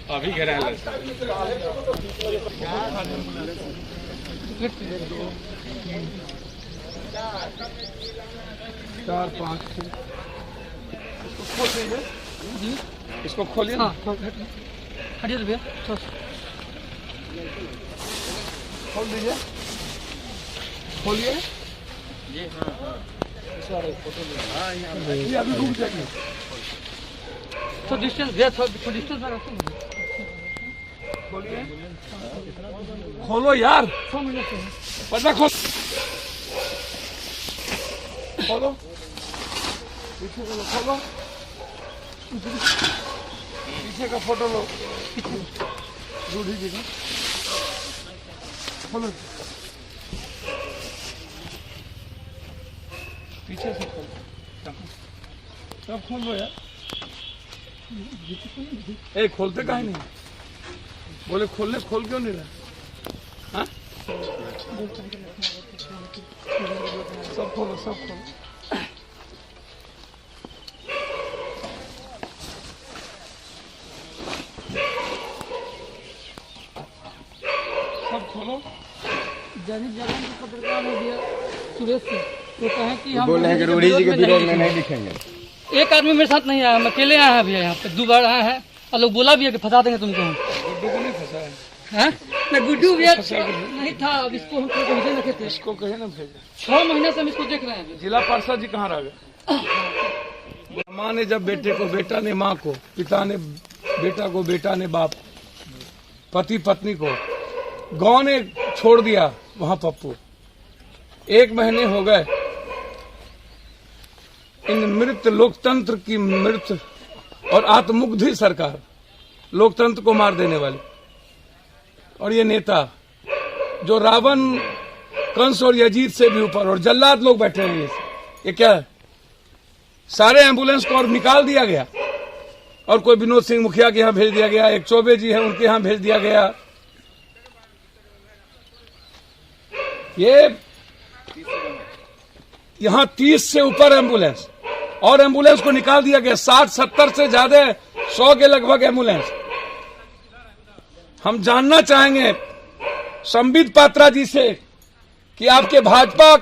अभी गिरा है। चार पाँच इसको खोलिए। हाँ हटिए भैया, खोल दीजिए, खोलिए। ये सारे फोटो ये अभी रुक जाएंगे। तो डिस्टेंस भैया, थोड़ा डिस्टेंस में रखो। खोलिए, खोलो यार, 6 मिनट से पता खोलो, पीछे का खोलो, पीछे का फोटो लो, रूढ़ी जी का खोलो, पीछे से खोलो, सब खोलो यार। ए खोलते काहे नहीं? बोले खोलने, खोल क्यों नहीं रहा? हाँ? सब खोलो, सब खोलो। सब खोलो। दैनिक जागरण के पत्रकार ने दिया सुरेश से, तो कहें कि हम बोले हैं कि रूढ़ी जी के विरोध में नहीं लिखेंगे। एक आदमी मेरे साथ नहीं आया, हम अकेले आए हैं भैया, यहाँ पे 2 बार आए हैं और लोग बोला भी है कि फंसा देंगे तुमको। गुड्डू को नहीं फंसा है? ना गुड्डू भैया नहीं था, अब इसको हम भेजे रखे थे, इसको कहे ना भेजे। 6 महीने से हम इसको देख रहे हैं। जिला पार्षद जी कहाँ रह गए? माँ ने जब बेटे को, बेटा ने माँ को, पिता ने बेटा को, बेटा ने बाप, पति पत्नी को, गांव ने छोड़ दिया, वहां पप्पू 1 महीने हो गए। इन मृत लोकतंत्र की मृत और आत्ममुग्ध सरकार, लोकतंत्र को मार देने वाली, और ये नेता जो रावण, कंस और यजीत से भी ऊपर, और जल्लाद लोग बैठे हैं। ये क्या है? सारे एम्बुलेंस को और निकाल दिया गया, और कोई विनोद सिंह मुखिया के यहाँ भेज दिया गया, एक चौबे जी है उनके यहाँ भेज दिया गया। ये यहाँ 30 से ऊपर एम्बुलेंस, और एम्बुलेंस को निकाल दिया गया। 60-70 से ज्यादा, 100 के लगभग एम्बुलेंस। हम जानना चाहेंगे संबित पात्रा जी से कि आपके भाजपा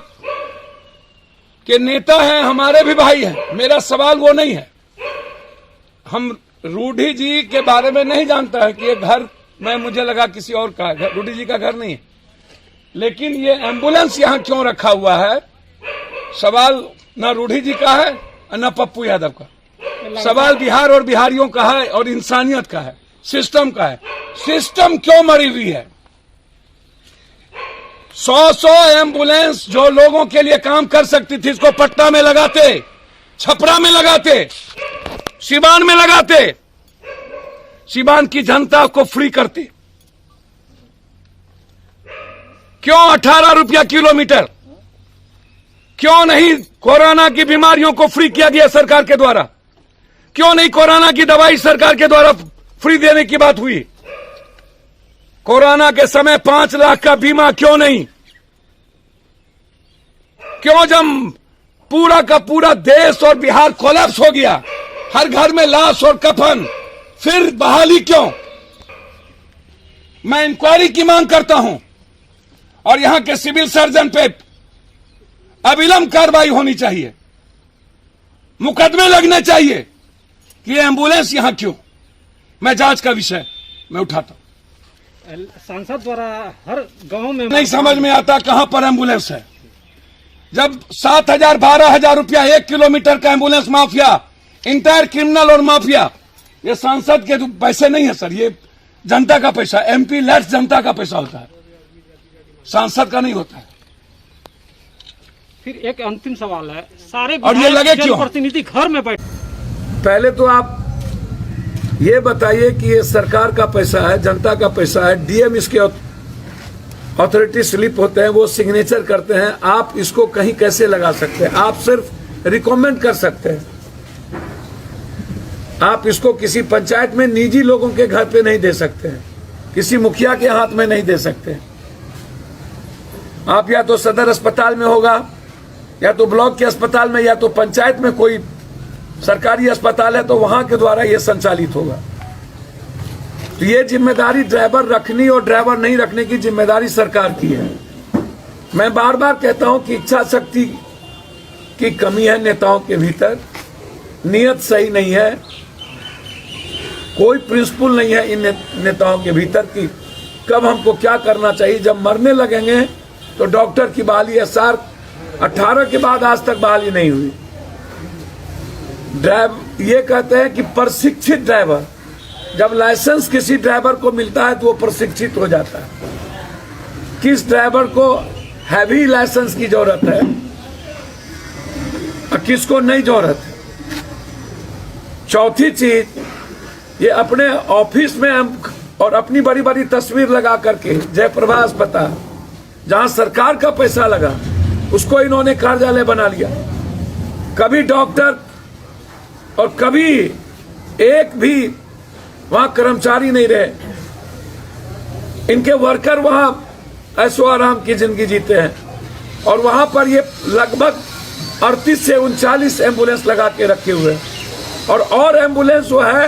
के नेता हैं, हमारे भी भाई हैं, मेरा सवाल वो नहीं है। हम रूढ़ी जी के बारे में नहीं जानता है कि ये घर में, मुझे लगा किसी और का है, रूढ़ी जी का घर नहीं है, लेकिन ये एम्बुलेंस यहाँ क्यों रखा हुआ है? सवाल ना रूढ़ी जी का है और ना पप्पू यादव का, सवाल बिहार और बिहारियों का है, और इंसानियत का है, सिस्टम का है। सिस्टम क्यों मरी हुई है? 100 एम्बुलेंस जो लोगों के लिए काम कर सकती थी, इसको पटना में लगाते, छपरा में लगाते, सिवान में लगाते, सिवान की जनता को फ्री करते। क्यों 18 रुपया किलोमीटर? क्यों नहीं कोरोना की बीमारियों को फ्री किया गया सरकार के द्वारा? क्यों नहीं कोरोना की दवाई सरकार के द्वारा फ्री देने की बात हुई? कोरोना के समय 5 लाख का बीमा क्यों नहीं? क्यों जब पूरा का पूरा देश और बिहार कोलैप्स हो गया, हर घर में लाश और कफन, फिर बहाली क्यों? मैं इंक्वायरी की मांग करता हूं, और यहां के सिविल सर्जन पे अविलंब कार्रवाई होनी चाहिए, मुकदमे लगने चाहिए कि एम्बुलेंस यहां क्यों। मैं जांच का विषय मैं उठाता हूं। सांसद द्वारा हर गांव में नहीं समझ में आता कहां पर एम्बुलेंस है। जब 7,000 12,000 रुपया 1 किलोमीटर का एम्बुलेंस माफिया, इंटायर क्रिमिनल और माफिया, ये सांसद के पैसे नहीं है सर, ये जनता का पैसा, MP लेट्स जनता का पैसा होता है, सांसद का नहीं होता है। फिर एक अंतिम सवाल है, सारे और ये लगे क्यों प्रतिनिधि घर में बैठे? पहले तो आप ये बताइए कि ये सरकार का पैसा है, जनता का पैसा है, DM इसके अथॉरिटी स्लिप होते हैं, वो सिग्नेचर करते हैं, आप इसको कहीं कैसे लगा सकते हैं? आप सिर्फ रिकमेंड कर सकते हैं, आप इसको किसी पंचायत में निजी लोगों के घर पे नहीं दे सकते हैं, किसी मुखिया के हाथ में नहीं दे सकते। आप या तो सदर अस्पताल में होगा, या तो ब्लॉक के अस्पताल में, या तो पंचायत में कोई सरकारी अस्पताल है तो वहां के द्वारा यह संचालित होगा। तो ये जिम्मेदारी ड्राइवर रखनी और ड्राइवर नहीं रखने की जिम्मेदारी सरकार की है। मैं बार बार कहता हूं कि इच्छा शक्ति की कमी है नेताओं के भीतर, नियत सही नहीं है, कोई प्रिंसिपल नहीं है इन नेताओं के भीतर कि कब हमको क्या करना चाहिए। जब मरने लगेंगे तो डॉक्टर की बहाली SR 18 के बाद आज तक बहाली नहीं हुई। ये कहते हैं कि प्रशिक्षित ड्राइवर, जब लाइसेंस किसी ड्राइवर को मिलता है तो वो प्रशिक्षित हो जाता है। किस ड्राइवर को हैवी लाइसेंस की जरूरत है और किसको नहीं जरूरत है। चौथी चीज, ये अपने ऑफिस में और अपनी बड़ी बड़ी तस्वीर लगा करके जयप्रभा अस्पताल, जहां सरकार का पैसा लगा, उसको इन्होंने कार्यालय बना लिया। कभी डॉक्टर और कभी एक भी वहां कर्मचारी नहीं रहे। इनके वर्कर वहां ऐशो आराम की जिंदगी जीते हैं और वहां पर ये लगभग 38 से 39 एम्बुलेंस लगा के रखे हुए हैं और एम्बुलेंस जो है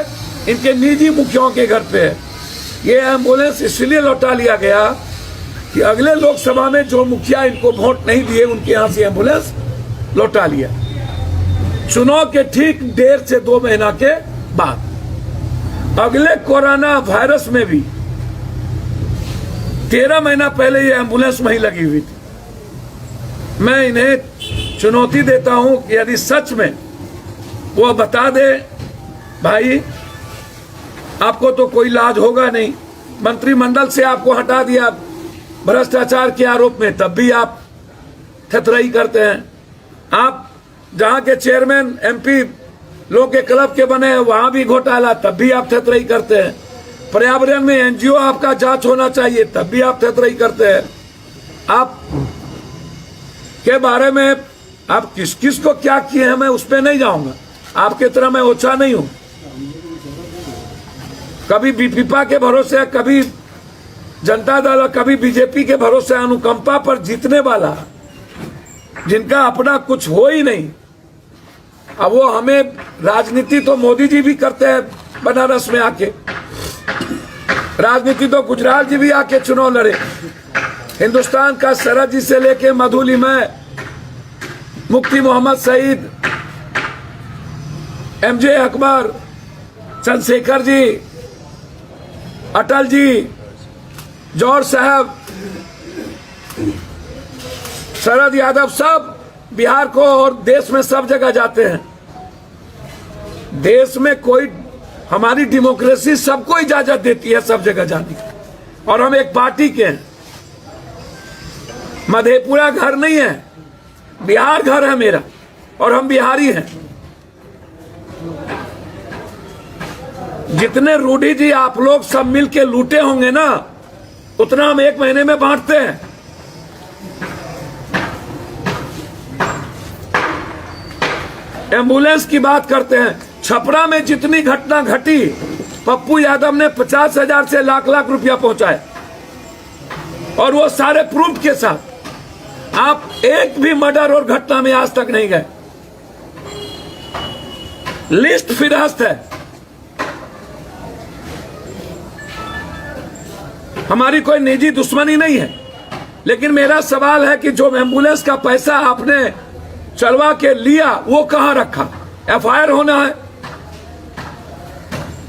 इनके निजी मुखियाओं के घर पे है। ये एम्बुलेंस इसलिए लौटा लिया गया कि अगले लोकसभा में जो मुखिया इनको वोट नहीं दिए उनके यहां से एम्बुलेंस लौटा लिया, चुनाव के ठीक 1.5 से 2 महीना के बाद। अगले कोरोना वायरस में भी 13 महीना पहले ये एम्बुलेंस वहीं लगी हुई थी। मैं इन्हें चुनौती देता हूं कि यदि सच में वो बता दे, भाई आपको तो कोई लाज होगा नहीं, मंत्रिमंडल से आपको हटा दिया भ्रष्टाचार के आरोप में, तब भी आप थतरई करते हैं। आप जहां के चेयरमैन MP लोग के क्लब के बने हैं वहां भी घोटाला, तब भी आप थतरई करते हैं। पर्यावरण में NGO आपका जांच होना चाहिए, तब भी आप थतरई करते हैं। आप के बारे में आप किस किस को क्या किए हैं मैं उस पर नहीं जाऊंगा, आपके तरह मैं ओछा नहीं हूं। कभी बीपीपा के भरोसे, कभी जनता दल और कभी बीजेपी के भरोसे अनुकंपा पर जीतने वाला, जिनका अपना कुछ हो ही नहीं। अब वो हमें राजनीति तो मोदी जी भी करते हैं बनारस में आके, राजनीति तो गुजराल जी भी आके चुनाव लड़े। हिंदुस्तान का शरद जी से लेके मधुलिमय, मुफ्ती मोहम्मद सईद, MJ अकबर, चंद्रशेखर जी, अटल जी, जौहर साहब, शरद यादव, सब बिहार को और देश में सब जगह जाते हैं। देश में कोई, हमारी डेमोक्रेसी सबको इजाजत देती है सब जगह जाने की, और हम एक पार्टी के हैं। मधेपुरा घर नहीं है, बिहार घर है मेरा, और हम बिहारी हैं। जितने रूडी जी आप लोग सब मिल के लूटे होंगे ना, उतना हम 1 महीने में बांटते हैं। एम्बुलेंस की बात करते हैं, छपरा में जितनी घटना घटी, पप्पू यादव ने 50,000 से लाख लाख रुपया पहुंचाए, और वो सारे प्रूफ के साथ। आप एक भी मर्डर और घटना में आज तक नहीं गए, लिस्ट फिरहस्त है। हमारी कोई निजी दुश्मनी नहीं है, लेकिन मेरा सवाल है कि जो एम्बुलेंस का पैसा आपने चलवा के लिया वो कहां रखा? FIR होना है,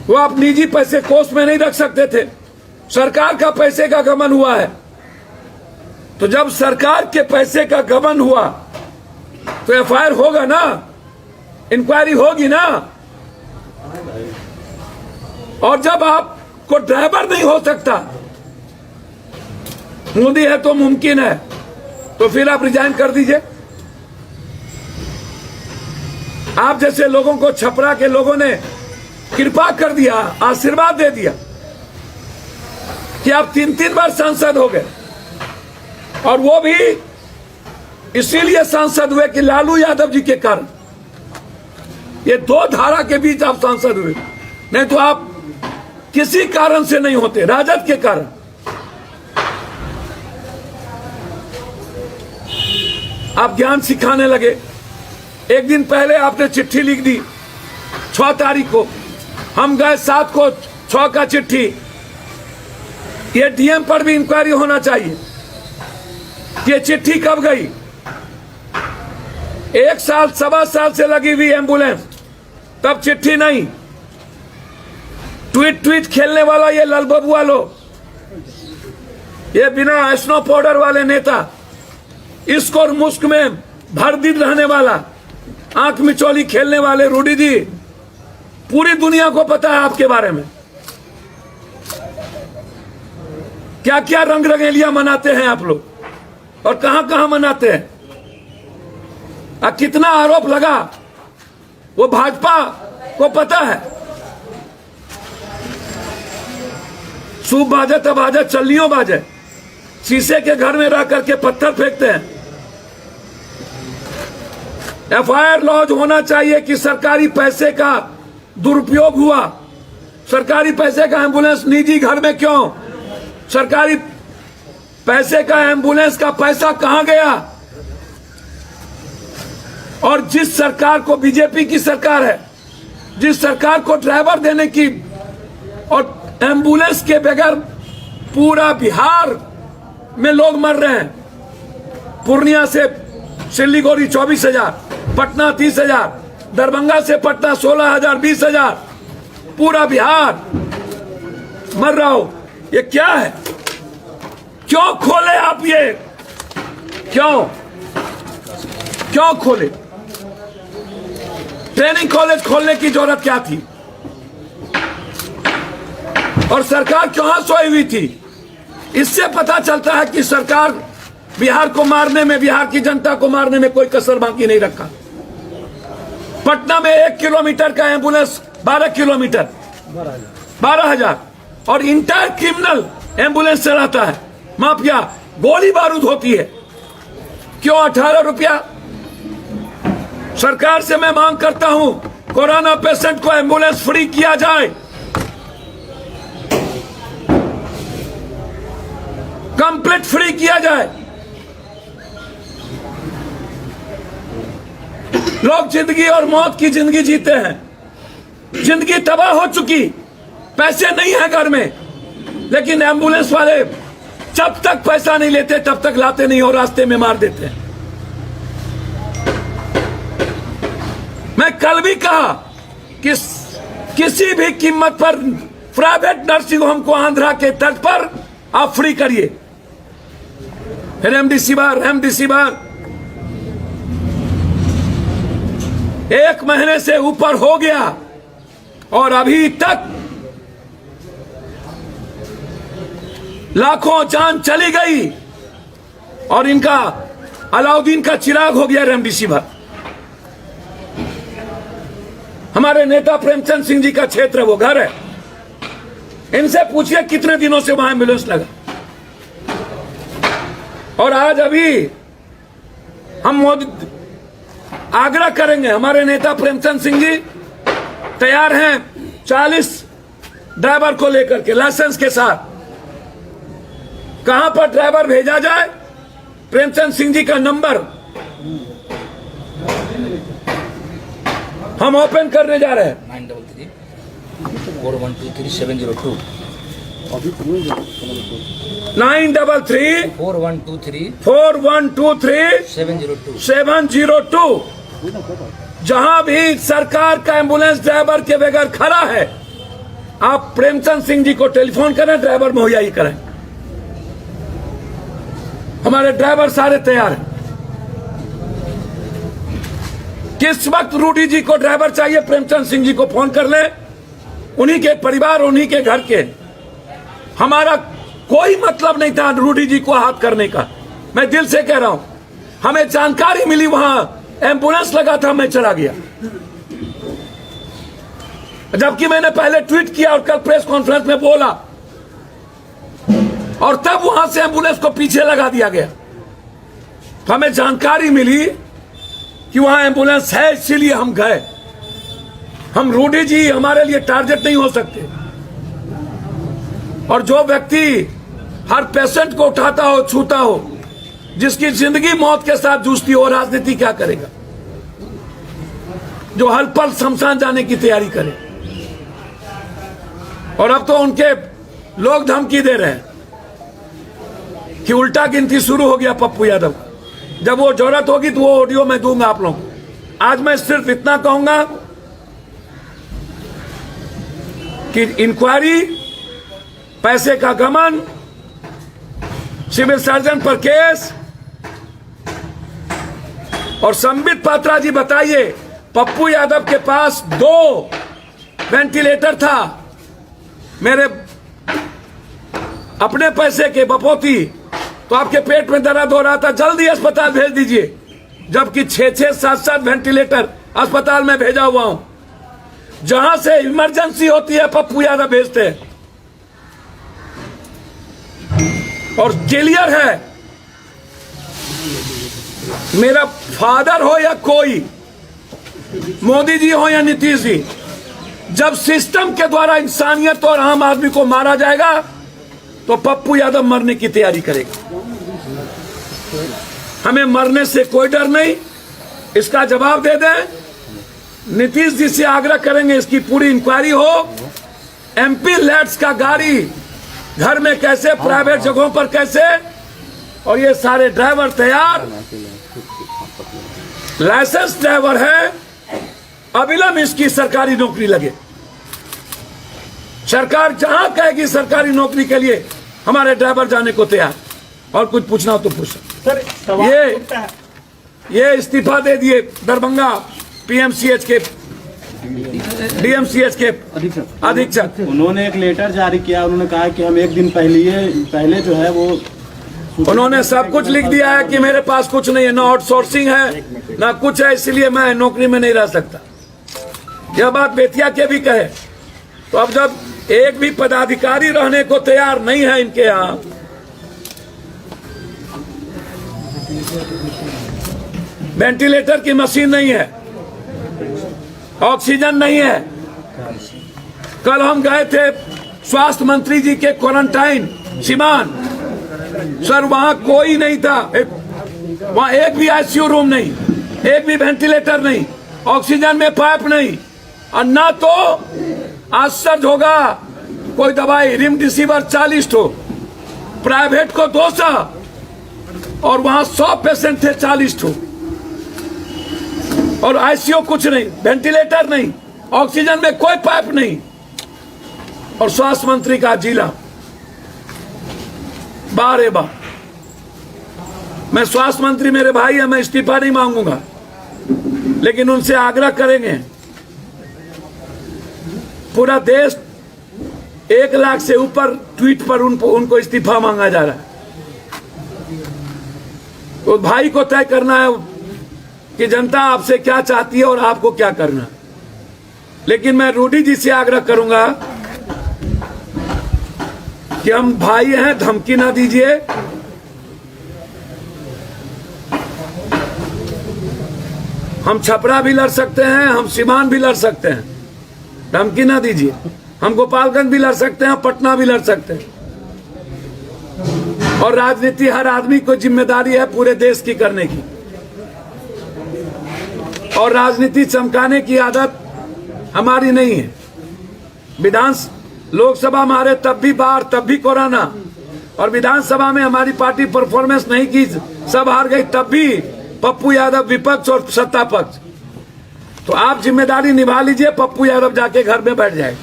वो आप निजी पैसे कोष में नहीं रख सकते थे। सरकार का पैसे का गबन हुआ है, तो जब सरकार के पैसे का गबन हुआ तो FIR होगा ना, इंक्वायरी होगी ना। और जब आपको ड्राइवर नहीं हो सकता, मोदी है तो मुमकिन है, तो फिर आप रिजाइन कर दीजिए। आप जैसे लोगों को छपरा के लोगों ने कृपा कर दिया, आशीर्वाद दे दिया कि आप 3 बार सांसद हो गए, और वो भी इसीलिए सांसद हुए कि लालू यादव जी के कारण। ये 2 धारा के बीच आप सांसद हुए, नहीं तो आप किसी कारण से नहीं होते, राजद के कारण। आप ज्ञान सिखाने लगे। एक दिन पहले आपने चिट्ठी लिख दी 6 तारीख को, हम गए 7 को 6 का चिट्ठी, ये डीएम पर भी इंक्वायरी होना चाहिए कि ये चिट्ठी कब गई। 1 साल 1.25 साल से लगी हुई एम्बुलेंस, तब चिट्ठी नहीं। ट्वीट खेलने वाला ये ललबबुआ लोग, ये बिना स्नो पाउडर वाले नेता, इसको और मुश्क में भर दिन रहने वाला, आंख मिचौली खेलने वाले रूडी जी, पूरी दुनिया को पता है आपके बारे में क्या क्या रंग रंगेलियां मनाते हैं आप लोग और कहां कहां मनाते हैं। कितना आरोप लगा वो भाजपा को पता है। सूप बाजे तब बाजे, चलनियों बाजे, शीशे के घर में रह करके पत्थर फेंकते हैं। एफआईआर लॉन्च होना चाहिए कि सरकारी पैसे का दुरुपयोग हुआ। सरकारी पैसे का एम्बुलेंस निजी घर में क्यों? सरकारी पैसे का एम्बुलेंस का पैसा कहां गया? और जिस सरकार को, बीजेपी की सरकार है, जिस सरकार को ड्राइवर देने की और एम्बुलेंस के बगैर पूरा बिहार में लोग मर रहे हैं। पूर्णिया से सिलीगुड़ी 24,000, पटना 30,000, दरभंगा से पटना 16,000, 20,000, पूरा बिहार मर रहा हो। ये क्या है? क्यों खोले आप ये? क्यों खोले? ट्रेनिंग कॉलेज खोलने की जरूरत क्या थी? और सरकार कहां सोई हुई थी? इससे पता चलता है कि सरकार बिहार को मारने में, बिहार की जनता को मारने में कोई कसर बाकी नहीं रखा। पटना में 1 किलोमीटर का एम्बुलेंस 12 किलोमीटर, 12,000, और इंटायर क्रिमिनल एम्बुलेंस चलाता है, माफिया, गोली बारूद होती है। क्यों 18 रुपया? सरकार से मैं मांग करता हूं कोरोना पेशेंट को एम्बुलेंस फ्री किया जाए, कंप्लीट फ्री किया जाए। लोग जिंदगी और मौत की जिंदगी जीते हैं, जिंदगी तबाह हो चुकी, पैसे नहीं है घर में, लेकिन एम्बुलेंस वाले जब तक पैसा नहीं लेते तब तक लाते नहीं और रास्ते में मार देते हैं। मैं कल भी कहा कि किसी भी कीमत पर प्राइवेट नर्सिंग होम को आंध्रा के तट पर आप फ्री करिए। रेमडेसिविर 1 महीने से ऊपर हो गया और अभी तक लाखों जान चली गई और इनका अलाउद्दीन का चिराग हो गया रेमडेसिविर। हमारे नेता प्रेमचंद सिंह जी का क्षेत्र है, वो घर है, इनसे पूछिए कितने दिनों से वहां एम्बुलेंस लगा। और आज अभी हम मोदी आग्रह करेंगे, हमारे नेता प्रेमचंद सिंह जी तैयार हैं 40 ड्राइवर को लेकर के लाइसेंस के साथ। कहां पर ड्राइवर भेजा जाए? प्रेमचंद सिंह जी का नंबर हम ओपन करने जा रहे हैं। 934123 702 702 जहां भी सरकार का एम्बुलेंस ड्राइवर के बगैर खड़ा है, आप प्रेमचंद सिंह जी को टेलीफोन करें, ड्राइवर मुहैया ही करें। हमारे ड्राइवर सारे तैयार हैं। किस वक्त रूडी जी को ड्राइवर चाहिए, प्रेमचंद सिंह जी को फोन कर ले, उन्हीं के परिवार, उन्हीं के घर के। हमारा कोई मतलब नहीं था रूडी जी को हाथ करने का, मैं दिल से कह रहा हूं। हमें जानकारी मिली वहां एम्बुलेंस लगा था, मैं चला गया, जबकि मैंने पहले ट्वीट किया और कल प्रेस कॉन्फ्रेंस में बोला, और तब वहां से एम्बुलेंस को पीछे लगा दिया गया। तो हमें जानकारी मिली कि वहां एम्बुलेंस है, इसीलिए हम गए। हम रूडी जी हमारे लिए टारगेट नहीं हो सकते। और जो व्यक्ति हर पेशेंट को उठाता हो, छूता हो, जिसकी जिंदगी मौत के साथ जूझती हो, राजनीति क्या करेगा? जो हर पल शमशान जाने की तैयारी करे। और अब तो उनके लोग धमकी दे रहे हैं कि उल्टा गिनती शुरू हो गया पप्पू यादव। जब वो जरूरत होगी तो वो ऑडियो मैं दूंगा आप लोगों को। आज मैं सिर्फ इतना कहूंगा कि इंक्वायरी, पैसे का गमन, सिविल सर्जन पर केस, और संबित पात्रा जी बताइए, पप्पू यादव के पास 2 वेंटिलेटर था, मेरे अपने पैसे के बपोती, तो आपके पेट में दर्द हो रहा था, जल्दी अस्पताल भेज दीजिए, जबकि 6-6, 7-7 वेंटिलेटर अस्पताल में भेजा हुआ हूं। जहां से इमरजेंसी होती है पप्पू यादव भेजते हैं। और क्लियर है, मेरा फादर हो या कोई, मोदी जी हो या नीतीश जी, जब सिस्टम के द्वारा इंसानियत और आम आदमी को मारा जाएगा तो पप्पू यादव मरने की तैयारी करेगा। हमें मरने से कोई डर नहीं, इसका जवाब दे दें। नीतीश जी से आग्रह करेंगे इसकी पूरी इंक्वायरी हो। एमपी लैट्स का गाड़ी घर में कैसे, प्राइवेट जगहों पर कैसे, और ये सारे ड्राइवर तैयार, लाइसेंस ड्राइवर है, अविलंब इसकी सरकारी नौकरी लगे। सरकार जहां कहेगी सरकारी नौकरी के लिए हमारे ड्राइवर जाने को तैयार। और कुछ पूछना हो तो पूछ। सर ये इस्तीफा दे दिए दरभंगा पीएमसीएच के, डीएमसीएच के अधीक्षक। उन्होंने एक लेटर जारी किया, उन्होंने कहा कि हम एक दिन पहले जो है वो, उन्होंने सब कुछ लिख दिया है कि मेरे पास कुछ नहीं है, ना आउटसोर्सिंग है ना कुछ है, इसलिए मैं नौकरी में नहीं रह सकता। यह बात बेतिया के भी कहे। तो अब जब एक भी पदाधिकारी रहने को तैयार नहीं है इनके यहाँ, वेंटिलेटर की मशीन नहीं है, ऑक्सीजन नहीं है। कल हम गए थे स्वास्थ्य मंत्री जी के क्वारंटाइन सिवान, सर वहां कोई नहीं था, वहां एक भी आईसीयू रूम नहीं, एक भी वेंटिलेटर नहीं, ऑक्सीजन में पाइप नहीं, और ना तो आश्चर्य होगा कोई दवाई रेमडेसिविर 40 ठो, प्राइवेट को 200, और वहां 100 पेशेंट थे 40 ठो, और आईसीयू कुछ नहीं, वेंटिलेटर नहीं, ऑक्सीजन में कोई पाइप नहीं, और स्वास्थ्य मंत्री का जिला। बारे बा, मैं स्वास्थ्य मंत्री मेरे भाई है, मैं इस्तीफा नहीं मांगूंगा, लेकिन उनसे आग्रह करेंगे। पूरा देश 1 लाख से ऊपर ट्वीट पर उनको इस्तीफा मांगा जा रहा है। तो भाई को तय करना है कि जनता आपसे क्या चाहती है और आपको क्या करना। लेकिन मैं रूडी जी से आग्रह करूंगा कि हम भाई हैं, धमकी ना दीजिए। हम छपरा भी लड़ सकते हैं, हम सीवान भी लड़ सकते हैं, धमकी ना दीजिए। हम गोपालगंज भी लड़ सकते हैं, पटना भी लड़ सकते हैं। और राजनीति हर आदमी को जिम्मेदारी है पूरे देश की करने की, और राजनीति चमकाने की आदत हमारी नहीं है। लोकसभा में हारे तब भी बाढ़, तब भी कोरोना, और विधानसभा में हमारी पार्टी परफॉर्मेंस नहीं की, सब हार गई, तब भी पप्पू यादव विपक्ष और सत्ता पक्ष। तो आप जिम्मेदारी निभा लीजिए, पप्पू यादव जाके घर में बैठ जाए।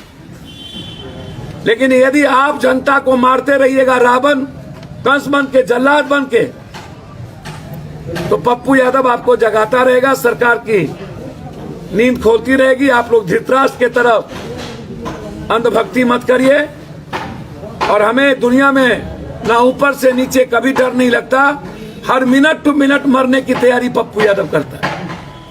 लेकिन यदि आप जनता को मारते रहिएगा रावण कंस बन के, जल्लाद बन के, तो पप्पू यादव आपको जगाता रहेगा, सरकार की नींद खोलती रहेगी। आप लोग धृतराष्ट्र के तरफ अंधभक्ति मत करिए। और हमें दुनिया में ना ऊपर से नीचे कभी डर नहीं लगता, हर मिनट टू मिनट मरने की तैयारी पप्पू यादव करता है।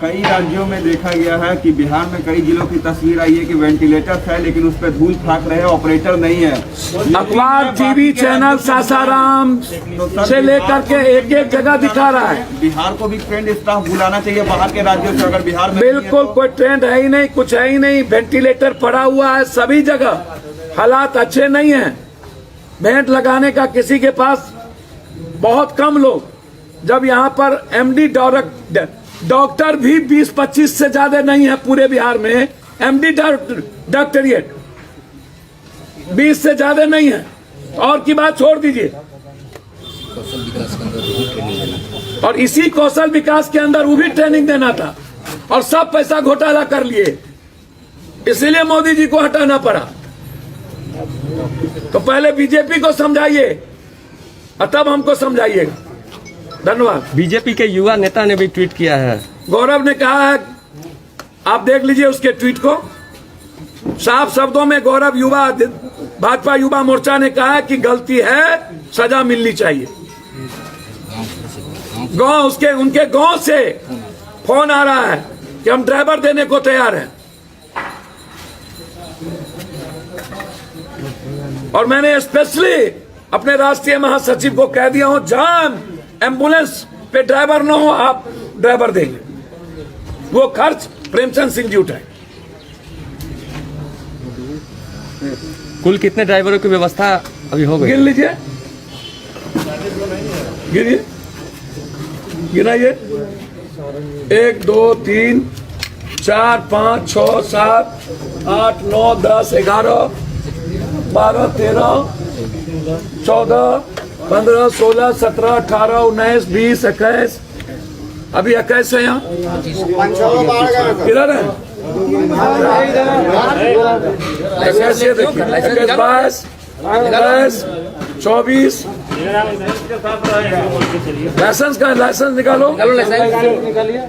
कई राज्यों में देखा गया है कि बिहार में कई जिलों की तस्वीर आई है कि वेंटिलेटर है लेकिन उस पर धूल फाक रहे, ऑपरेटर नहीं है। अखबार, टीवी चैनल सासाराम से लेकर के एक एक जगह दिखा रहा है। बिहार को भी ट्रेंड स्टाफ बुलाना चाहिए बाहर के राज्यों से, अगर बिहार में बिल्कुल कोई ट्रेंड है ही नहीं, कुछ है ही नहीं। वेंटिलेटर पड़ा हुआ है सभी जगह, हालात अच्छे नहीं है। वेंट लगाने का किसी के पास बहुत कम लोग, जब यहाँ पर एमडी डॉक्टर भी 20-25 से ज्यादा नहीं है पूरे बिहार में। एमडी डॉक्टरेट 20 से ज्यादा नहीं है, और की बात छोड़ दीजिए। ट्रेनिंग देना। और इसी कौशल विकास के अंदर वो भी ट्रेनिंग देना था और सब पैसा घोटाला कर लिए, इसलिए मोदी जी को हटाना पड़ा। तो पहले बीजेपी को समझाइए और तब हमको समझाइएगा। धन्यवाद। बीजेपी के युवा नेता ने भी ट्वीट किया है। गौरव ने कहा है, आप देख लीजिए उसके ट्वीट को, साफ शब्दों में गौरव युवा भाजपा युवा मोर्चा ने कहा है कि गलती है, सजा मिलनी चाहिए। गांव उनके गांव से फोन आ रहा है कि हम ड्राइवर देने को तैयार हैं। और मैंने स्पेशली अपने राष्ट्रीय महासचिव को कह दिया हूं, जहां एम्बुलेंस पे ड्राइवर न हो आप ड्राइवर देंगे, वो खर्च प्रेमचंद सिंह जी उठाए। कुल कितने ड्राइवरों की व्यवस्था अभी हो गई? गिन लीजिए, गिनिए, गिनाइए। 1 2 3 4 5 6 7 8 9 10 11 12 13 14 15 16 17 18 19 20 21, अभी 21 है यहाँ। किधर है? 21 ये देखिए, 22 23 24। लाइसेंस का लाइसेंस निकालो। निकालिए।